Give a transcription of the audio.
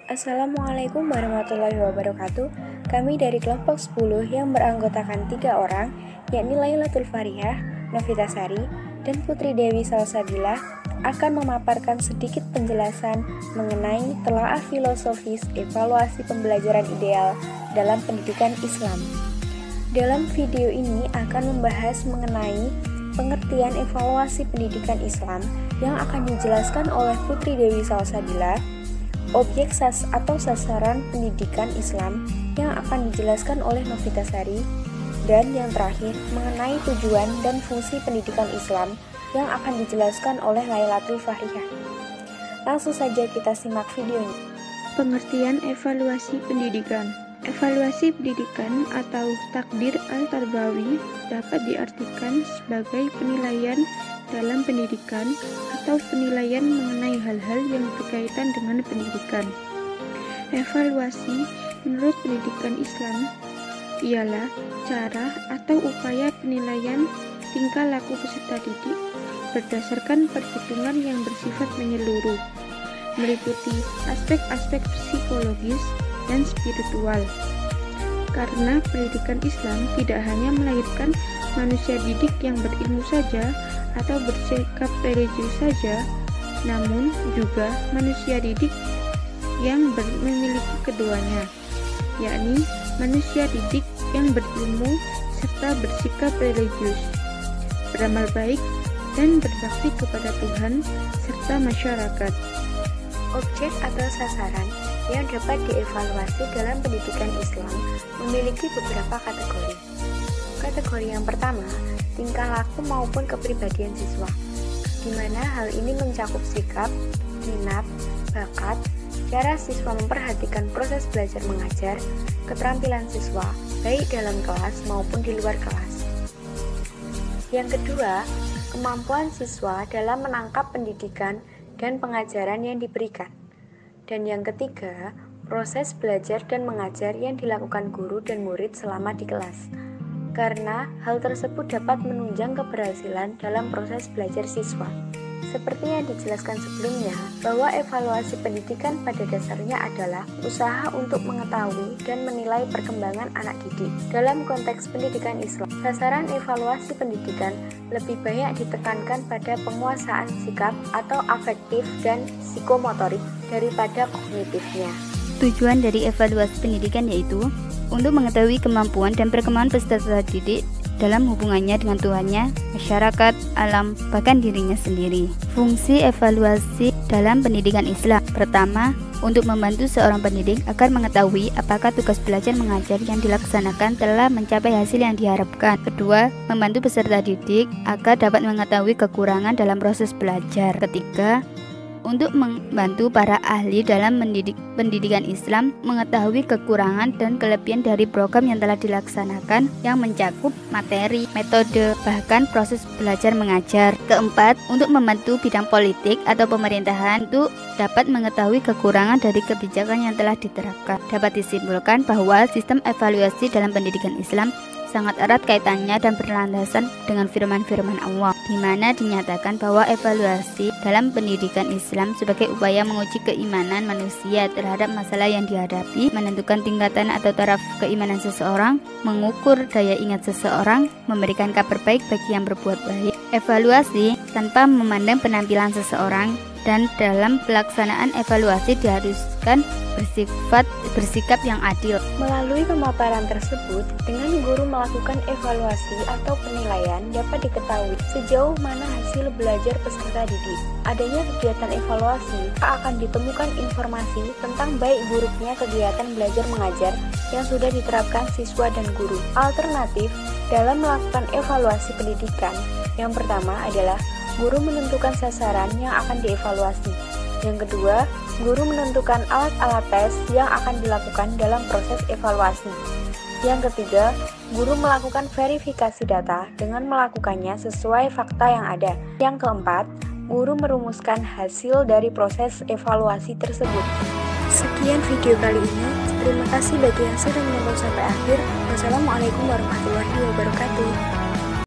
Assalamualaikum warahmatullahi wabarakatuh. Kami dari kelompok 10 yang beranggotakan 3 orang, yakni Lailatul Farihah, Novita Sari, dan Putri Dewi Salsabila, akan memaparkan sedikit penjelasan mengenai telaah filosofis evaluasi pembelajaran ideal dalam pendidikan Islam. Dalam video ini akan membahas mengenai pengertian evaluasi pendidikan Islam yang akan dijelaskan oleh Putri Dewi Salsabila, objek atau sasaran pendidikan Islam yang akan dijelaskan oleh Novita Sari, dan yang terakhir mengenai tujuan dan fungsi pendidikan Islam yang akan dijelaskan oleh Lailatul Farihah. Langsung saja kita simak videonya. Pengertian evaluasi pendidikan. Evaluasi pendidikan atau takdir al-tarbawi dapat diartikan sebagai penilaian dalam pendidikan atau penilaian mengenai hal-hal yang berkaitan dengan pendidikan. Evaluasi menurut pendidikan Islam ialah cara atau upaya penilaian tingkah laku peserta didik berdasarkan perhitungan yang bersifat menyeluruh, meliputi aspek-aspek psikologis dan spiritual. Karena pendidikan Islam tidak hanya melahirkan manusia didik yang berilmu saja atau bersikap religius saja, namun juga manusia didik yang memiliki keduanya, yakni manusia didik yang berilmu serta bersikap religius, beramal baik, dan berbakti kepada Tuhan serta masyarakat. Objek atau sasaran yang dapat dievaluasi dalam pendidikan Islam memiliki beberapa kategori. Kategori yang pertama, tingkah laku maupun kepribadian siswa, di mana hal ini mencakup sikap, minat, bakat, cara siswa memperhatikan proses belajar mengajar, keterampilan siswa, baik dalam kelas maupun di luar kelas. Yang kedua, kemampuan siswa dalam menangkap pendidikan dan pengajaran yang diberikan. Dan yang ketiga, proses belajar dan mengajar yang dilakukan guru dan murid selama di kelas. Karena hal tersebut dapat menunjang keberhasilan dalam proses belajar siswa. Seperti yang dijelaskan sebelumnya, bahwa evaluasi pendidikan pada dasarnya adalah usaha untuk mengetahui dan menilai perkembangan anak didik. Dalam konteks pendidikan Islam, sasaran evaluasi pendidikan lebih banyak ditekankan pada penguasaan sikap atau afektif dan psikomotorik daripada kognitifnya. Tujuan dari evaluasi pendidikan yaitu untuk mengetahui kemampuan dan perkembangan peserta didik dalam hubungannya dengan Tuhannya, masyarakat, alam, bahkan dirinya sendiri. Fungsi evaluasi dalam pendidikan Islam. Pertama, untuk membantu seorang pendidik agar mengetahui apakah tugas belajar mengajar yang dilaksanakan telah mencapai hasil yang diharapkan. Kedua, membantu peserta didik agar dapat mengetahui kekurangan dalam proses belajar. Ketiga, untuk membantu para ahli dalam pendidikan Islam mengetahui kekurangan dan kelebihan dari program yang telah dilaksanakan yang mencakup materi, metode, bahkan proses belajar mengajar. Keempat, untuk membantu bidang politik atau pemerintahan untuk dapat mengetahui kekurangan dari kebijakan yang telah diterapkan. Dapat disimpulkan bahwa sistem evaluasi dalam pendidikan Islam sangat erat kaitannya dan berlandasan dengan firman-firman Allah, di mana dinyatakan bahwa evaluasi dalam pendidikan Islam sebagai upaya menguji keimanan manusia terhadap masalah yang dihadapi, menentukan tingkatan atau taraf keimanan seseorang, mengukur daya ingat seseorang, memberikan kabar baik bagi yang berbuat baik. Evaluasi tanpa memandang penampilan seseorang, dan dalam pelaksanaan evaluasi diharuskan bersikap yang adil. Melalui pemaparan tersebut, dengan guru melakukan evaluasi atau penilaian dapat diketahui sejauh mana hasil belajar peserta didik. Adanya kegiatan evaluasi akan ditemukan informasi tentang baik buruknya kegiatan belajar mengajar yang sudah diterapkan siswa dan guru. Alternatif dalam melakukan evaluasi pendidikan, yang pertama adalah guru menentukan sasaran yang akan dievaluasi. Yang kedua, guru menentukan alat-alat tes yang akan dilakukan dalam proses evaluasi. Yang ketiga, guru melakukan verifikasi data dengan melakukannya sesuai fakta yang ada. Yang keempat, guru merumuskan hasil dari proses evaluasi tersebut. Sekian video kali ini. Terima kasih bagi yang sudah menonton sampai akhir. Wassalamualaikum warahmatullahi wabarakatuh.